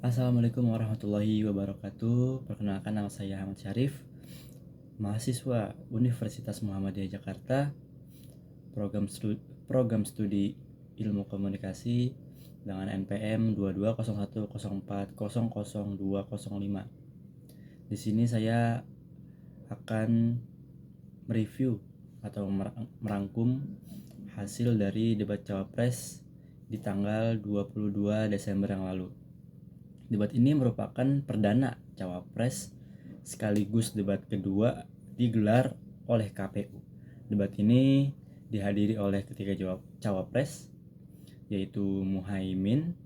Assalamualaikum warahmatullahi wabarakatuh. Perkenalkan, nama saya Ahmad Syarif, mahasiswa Universitas Muhammadiyah Jakarta, program studi Ilmu Komunikasi dengan NPM 220104000205. Di sini saya akan mereview atau merangkum hasil dari debat Cawapres di tanggal 22 Desember yang lalu. Debat ini merupakan perdana Cawapres sekaligus debat kedua digelar oleh KPU. Debat ini dihadiri oleh ketiga Cawapres, yaitu Muhaimin,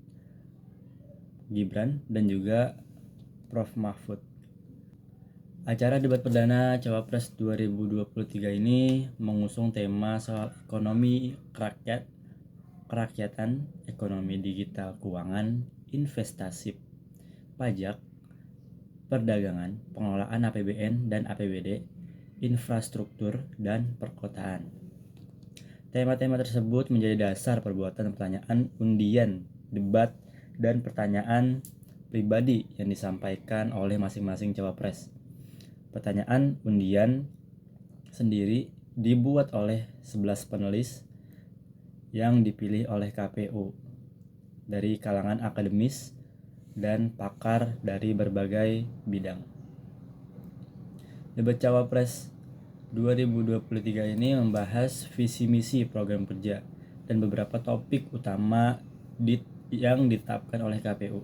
Gibran, dan juga Prof. Mahfud. Acara debat perdana Cawapres 2023 ini mengusung tema soal ekonomi kerakyatan, ekonomi digital, keuangan, investasi, pajak, perdagangan, pengelolaan APBN dan APBD, infrastruktur, dan perkotaan. Tema-tema tersebut menjadi dasar perbuatan pertanyaan undian, debat, dan pertanyaan pribadi yang disampaikan oleh masing-masing cawapres. Pertanyaan undian sendiri dibuat oleh 11 panelis yang dipilih oleh KPU dari kalangan akademis dan pakar dari berbagai bidang. Debat Cawapres 2023 ini membahas visi misi program kerja dan beberapa topik utama yang ditetapkan oleh KPU.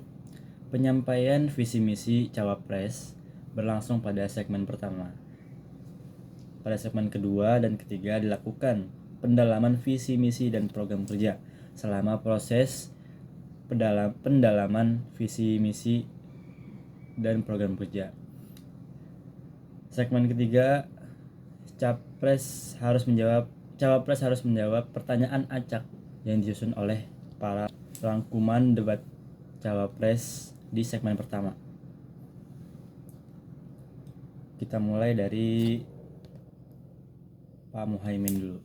Penyampaian visi misi Cawapres berlangsung pada segmen pertama. Pada segmen kedua dan ketiga dilakukan pendalaman visi misi dan program kerja selama proses pendalaman visi misi dan program kerja. Segmen ketiga, Cawapres harus menjawab pertanyaan acak yang disusun oleh para rangkuman debat Cawapres di segmen pertama. Kita mulai dari Pak Muhaimin dulu.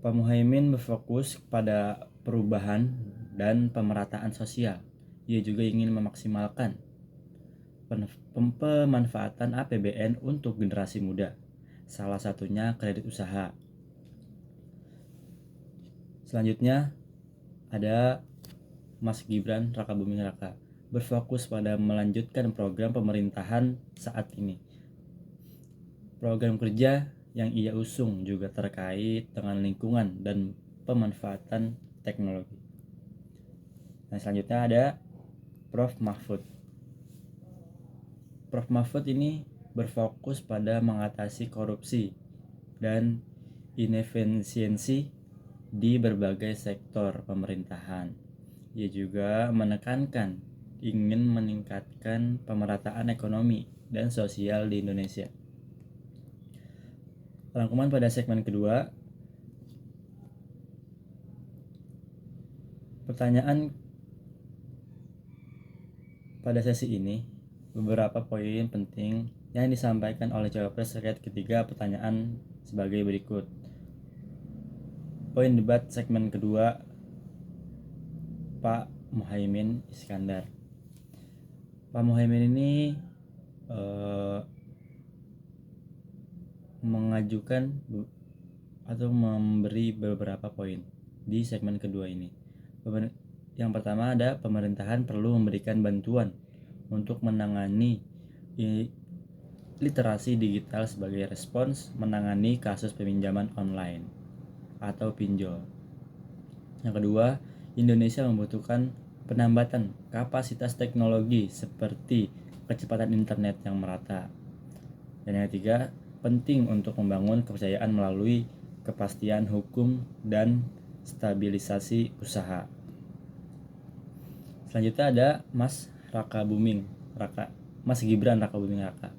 Pak Muhaimin berfokus pada perubahan dan pemerataan sosial. Ia juga ingin memaksimalkan pemanfaatan APBN untuk generasi muda, salah satunya kredit usaha. Selanjutnya ada Mas Gibran Rakabuming Raka, berfokus pada melanjutkan program pemerintahan saat ini. Program kerja yang ia usung juga terkait dengan lingkungan dan pemanfaatan teknologi. Nah, selanjutnya ada Prof. Mahfud. Prof. Mahfud ini berfokus pada mengatasi korupsi dan inefisiensi di berbagai sektor pemerintahan. Ia juga menekankan ingin meningkatkan pemerataan ekonomi dan sosial di Indonesia. Rangkuman pada segmen kedua, pertanyaan pada sesi ini, beberapa poin penting yang disampaikan oleh Cawapres terkait ketiga pertanyaan sebagai berikut. Poin debat segmen kedua, Pak Muhaimin Iskandar. Pak Muhaimin ini mengajukan atau memberi beberapa poin di segmen kedua ini. Yang pertama ada pemerintahan perlu memberikan bantuan untuk menangani literasi digital sebagai respons menangani kasus peminjaman online atau pinjol. Yang kedua, Indonesia membutuhkan penambatan kapasitas teknologi seperti kecepatan internet yang merata. Dan yang ketiga, penting untuk membangun kepercayaan melalui kepastian hukum dan stabilisasi usaha. Selanjutnya ada Mas Gibran Rakabuming Raka.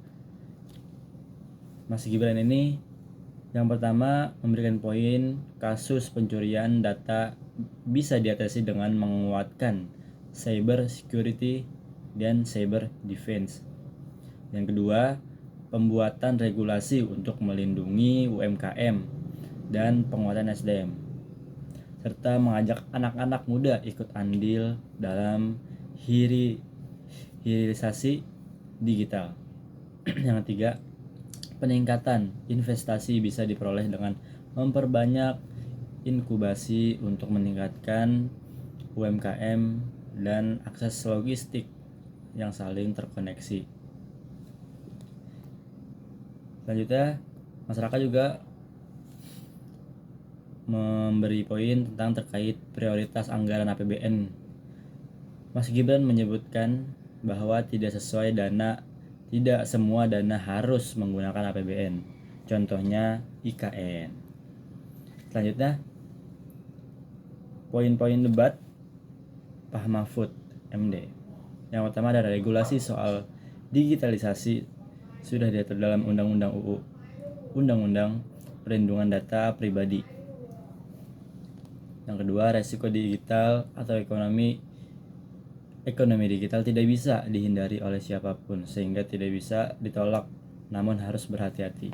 Mas Gibran ini yang pertama memberikan poin kasus pencurian data bisa diatasi dengan menguatkan cyber security dan cyber defense. Yang kedua, pembuatan regulasi untuk melindungi UMKM dan penguatan SDM, serta mengajak anak-anak muda ikut andil dalam hilirisasi digital. Yang ketiga, peningkatan investasi bisa diperoleh dengan memperbanyak inkubasi untuk meningkatkan UMKM dan akses logistik yang saling terkoneksi. Selanjutnya, masyarakat juga memberi poin tentang terkait prioritas anggaran APBN. Mas Gibran menyebutkan bahwa tidak semua dana harus menggunakan APBN. Contohnya IKN. Selanjutnya, poin-poin debat Pak Mahfud MD. Yang pertama adalah regulasi soal digitalisasi sudah diatur dalam Undang-Undang UU, Undang-Undang Perlindungan Data Pribadi. Yang kedua, resiko digital atau ekonomi digital tidak bisa dihindari oleh siapapun sehingga tidak bisa ditolak, namun harus berhati-hati.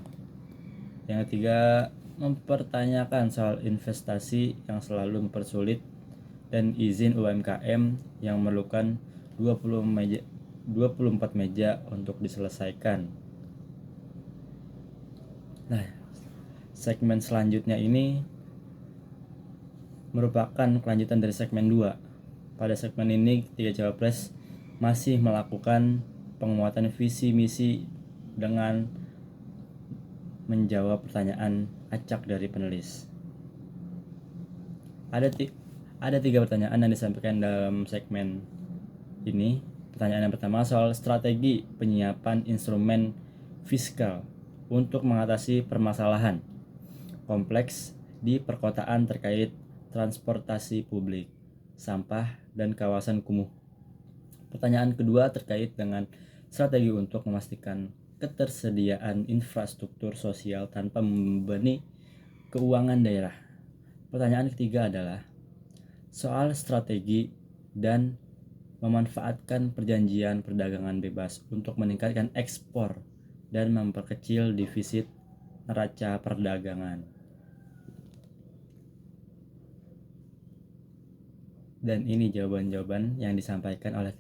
Yang ketiga, mempertanyakan soal investasi yang selalu mempersulit dan izin UMKM yang memerlukan 24 meja untuk diselesaikan. Nah, segmen selanjutnya ini merupakan kelanjutan dari segmen 2. Pada segmen ini, ketiga cawapres masih melakukan penguatan visi misi dengan menjawab pertanyaan acak dari penulis. Ada 3 pertanyaan yang disampaikan dalam segmen ini. Pertanyaan yang pertama soal strategi penyiapan instrumen fiskal untuk mengatasi permasalahan kompleks di perkotaan terkait transportasi publik, sampah, dan kawasan kumuh. Pertanyaan kedua terkait dengan strategi untuk memastikan ketersediaan infrastruktur sosial tanpa membebani keuangan daerah. Pertanyaan ketiga adalah soal strategi dan memanfaatkan perjanjian perdagangan bebas untuk meningkatkan ekspor dan memperkecil defisit neraca perdagangan. Dan ini jawaban-jawaban yang disampaikan oleh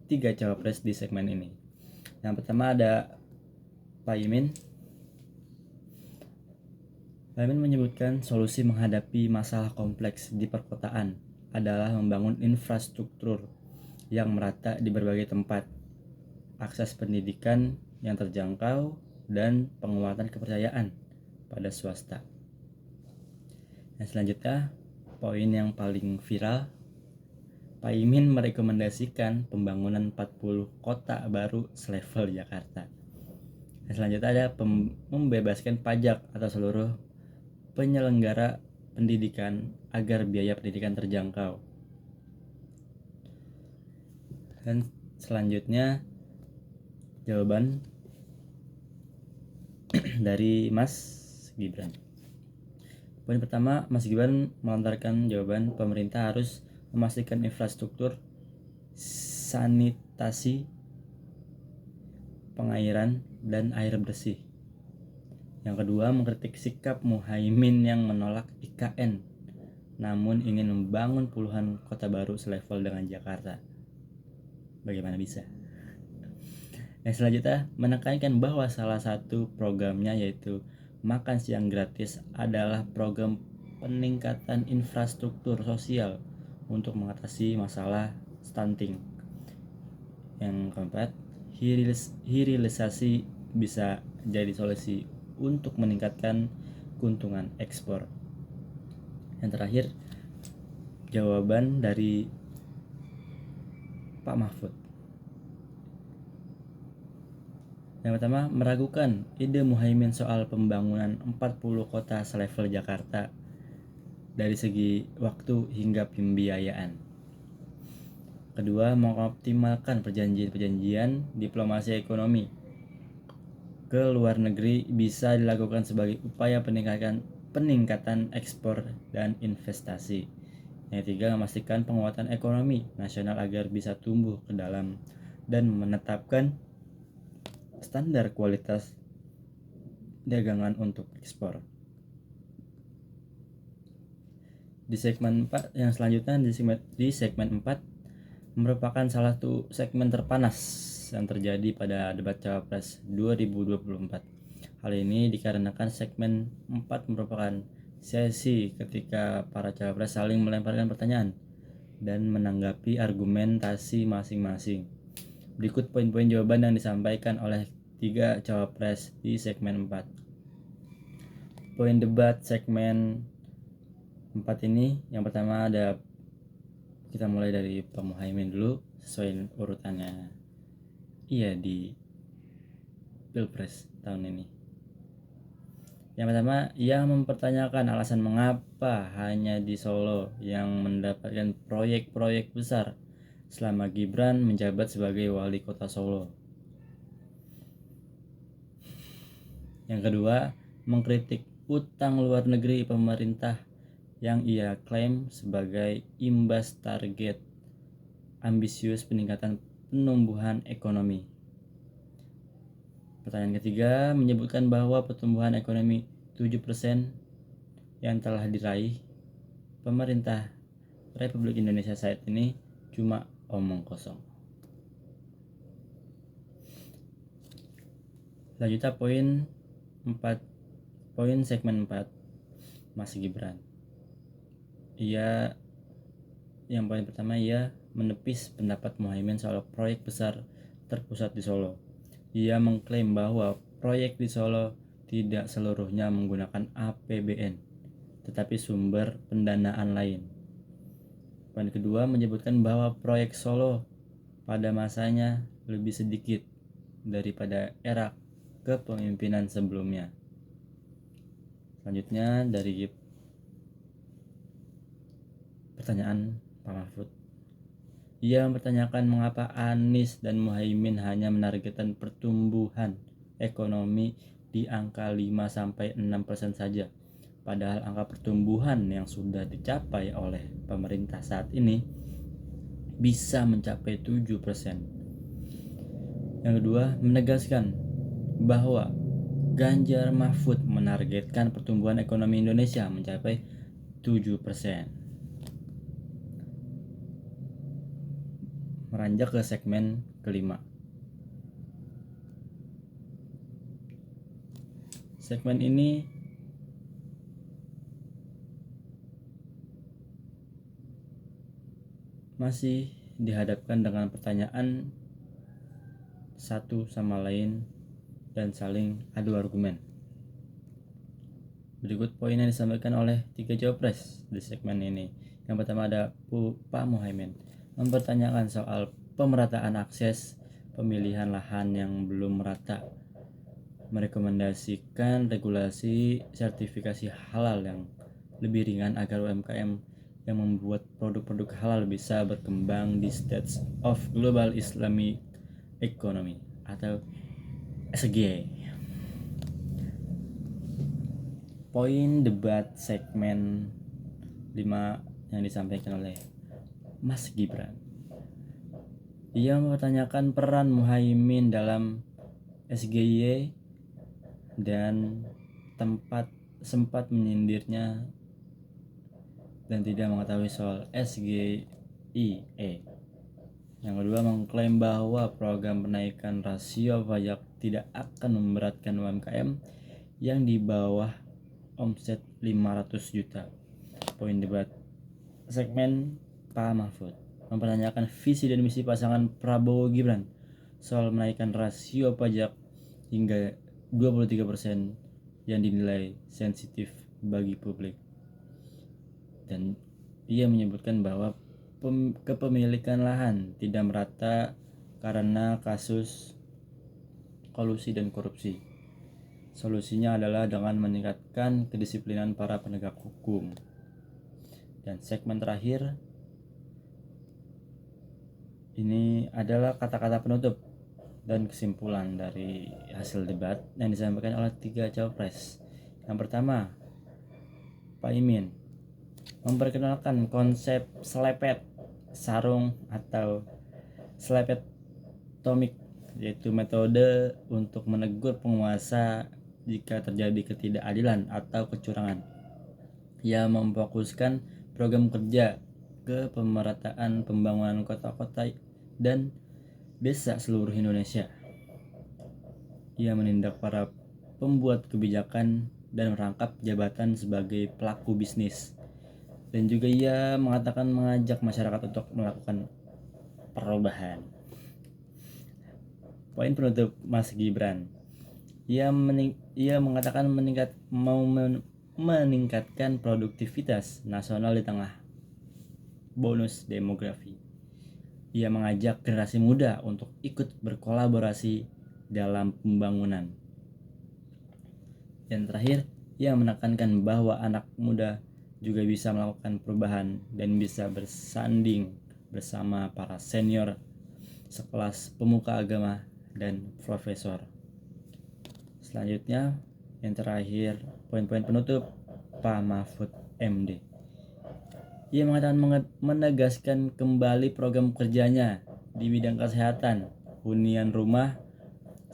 tiga cawapres di segmen ini. Yang pertama ada Pak Imin. Pak Imin menyebutkan solusi menghadapi masalah kompleks di perkotaan adalah membangun infrastruktur yang merata di berbagai tempat, akses pendidikan yang terjangkau, dan penguatan kepercayaan pada swasta. Yang selanjutnya, poin yang paling viral, Pak Imin merekomendasikan pembangunan 40 kota baru selevel Jakarta. Yang selanjutnya ada membebaskan pajak atau seluruh penyelenggara pendidikan agar biaya pendidikan terjangkau. Dan selanjutnya jawaban dari Mas Gibran. Poin pertama, Mas Gibran melontarkan jawaban pemerintah harus memastikan infrastruktur sanitasi, pengairan, dan air bersih. Yang kedua, mengkritik sikap Muhaimin yang menolak IKN namun ingin membangun puluhan kota baru selevel dengan Jakarta. Bagaimana bisa? Yang selanjutnya, menekankan bahwa salah satu programnya yaitu makan siang gratis adalah program peningkatan infrastruktur sosial untuk mengatasi masalah stunting. Yang keempat, hilirisasi bisa jadi solusi untuk meningkatkan keuntungan ekspor. Yang terakhir, jawaban dari Pak Mahfud. Yang pertama, meragukan ide Muhaimin soal pembangunan 40 kota selevel Jakarta dari segi waktu hingga pembiayaan. Kedua, mengoptimalkan perjanjian diplomasi ekonomi ke luar negeri bisa dilakukan sebagai upaya peningkatan ekspor dan investasi. Yang ketiga, memastikan penguatan ekonomi nasional agar bisa tumbuh ke dalam dan menetapkan standar kualitas dagangan untuk ekspor. Di segmen 4 yang selanjutnya, di segmen 4, merupakan salah satu segmen terpanas yang terjadi pada debat Cawapres 2024. Hal ini dikarenakan segmen 4 merupakan sesi ketika para cawapres saling melemparkan pertanyaan dan menanggapi argumentasi masing-masing. Berikut poin-poin jawaban yang disampaikan oleh 3 cawapres di segmen 4. Poin debat segmen 4 ini, yang pertama ada, kita mulai dari Pak Muhaimin dulu sesuai urutannya di Pilpres tahun ini. Yang pertama, ia mempertanyakan alasan mengapa hanya di Solo yang mendapatkan proyek-proyek besar selama Gibran menjabat sebagai wali kota Solo. Yang kedua, mengkritik utang luar negeri pemerintah yang ia klaim sebagai imbas target ambisius peningkatan penumbuhan ekonomi. Pertanyaan ketiga, menyebutkan bahwa pertumbuhan ekonomi 7% yang telah diraih pemerintah Republik Indonesia saat ini cuma omong kosong. Selanjutnya poin segmen 4, Mas Gibran. Yang poin pertama, ia menepis pendapat Muhaimin soal proyek besar terpusat di Solo. Ia mengklaim bahwa proyek di Solo tidak seluruhnya menggunakan APBN, tetapi sumber pendanaan lain. Poin kedua, menyebutkan bahwa proyek Solo pada masanya lebih sedikit daripada era kepemimpinan sebelumnya. Selanjutnya dari pertanyaan Pak Mahfud. Ia mempertanyakan mengapa Anies dan Muhaimin hanya menargetkan pertumbuhan ekonomi di angka 5-6% saja, padahal angka pertumbuhan yang sudah dicapai oleh pemerintah saat ini bisa mencapai 7%. Yang kedua, menegaskan bahwa Ganjar Mahfud menargetkan pertumbuhan ekonomi Indonesia mencapai 7%. Meranjak ke segmen kelima. Segmen ini masih dihadapkan dengan pertanyaan satu sama lain dan saling adu argumen. Berikut poin yang disampaikan oleh 3 cawapres di segmen ini. Yang pertama ada Pak Muhaimin mempertanyakan soal pemerataan akses pemilihan lahan yang belum merata, merekomendasikan regulasi sertifikasi halal yang lebih ringan agar UMKM yang membuat produk-produk halal bisa berkembang di stage of global Islamic economy atau SG. Poin debat segmen 5 yang disampaikan oleh Mas Gibran. Ia mempertanyakan peran Muhaimin dalam SGY dan sempat menyindirnya dan tidak mengetahui soal SGIE. Yang kedua, mengklaim bahwa program penaikan rasio pajak tidak akan memberatkan UMKM yang di bawah omset 500 juta. Poin debat segmen Pak Mahfud mempertanyakan visi dan misi pasangan Prabowo Gibran soal menaikkan rasio pajak hingga 23% yang dinilai sensitif bagi publik. Dan ia menyebutkan bahwa kepemilikan lahan tidak merata karena kasus kolusi dan korupsi. Solusinya adalah dengan meningkatkan kedisiplinan para penegak hukum. Dan segmen terakhir ini adalah kata-kata penutup dan kesimpulan dari hasil debat yang disampaikan oleh 3 cawapres. Yang pertama, Pak Imin memperkenalkan konsep selepet sarung atau selepetomic, yaitu metode untuk menegur penguasa jika terjadi ketidakadilan atau kecurangan. Ia memfokuskan program kerja ke pemerataan pembangunan kota-kota dan desa seluruh Indonesia. Ia menindak para pembuat kebijakan dan merangkap jabatan sebagai pelaku bisnis. Dan juga ia mengajak masyarakat untuk melakukan perubahan. Poin penutup Mas Gibran. Ia mengatakan meningkatkan produktivitas nasional di tengah bonus demografi. Ia mengajak generasi muda untuk ikut berkolaborasi dalam pembangunan. Dan terakhir, ia menekankan bahwa anak muda juga bisa melakukan perubahan dan bisa bersanding bersama para senior sekelas pemuka agama dan profesor. Selanjutnya, yang terakhir, poin-poin penutup Pak Mahfud MD. Ia mengatakan menegaskan kembali program kerjanya di bidang kesehatan, hunian rumah,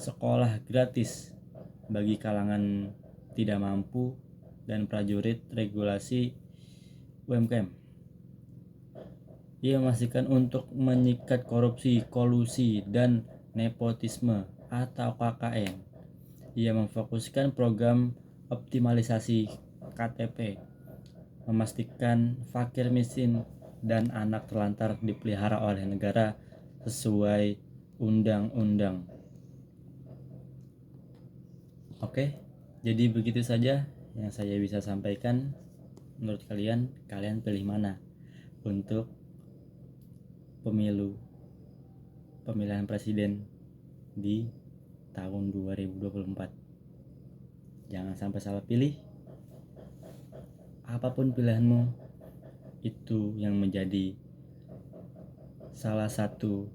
sekolah gratis bagi kalangan tidak mampu, dan prajurit regulasi UMKM. Ia memastikan untuk menyikat korupsi, kolusi, dan nepotisme atau KKN. Ia memfokuskan program optimalisasi KTP, memastikan fakir miskin dan anak terlantar dipelihara oleh negara sesuai undang-undang. Oke, jadi begitu saja yang saya bisa sampaikan. Menurut kalian pilih mana untuk pemilihan presiden di tahun 2024? Jangan sampai salah pilih. Apapun pilihanmu, itu yang menjadi salah satu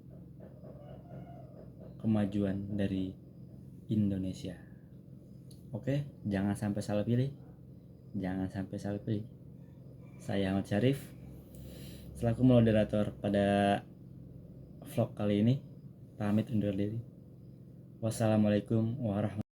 kemajuan dari Indonesia. Oke, jangan sampai salah pilih. Saya Ahmad Syarif, selaku moderator pada vlog kali ini, pamit undur diri. Wassalamualaikum warahmatullahi wabarakatuh.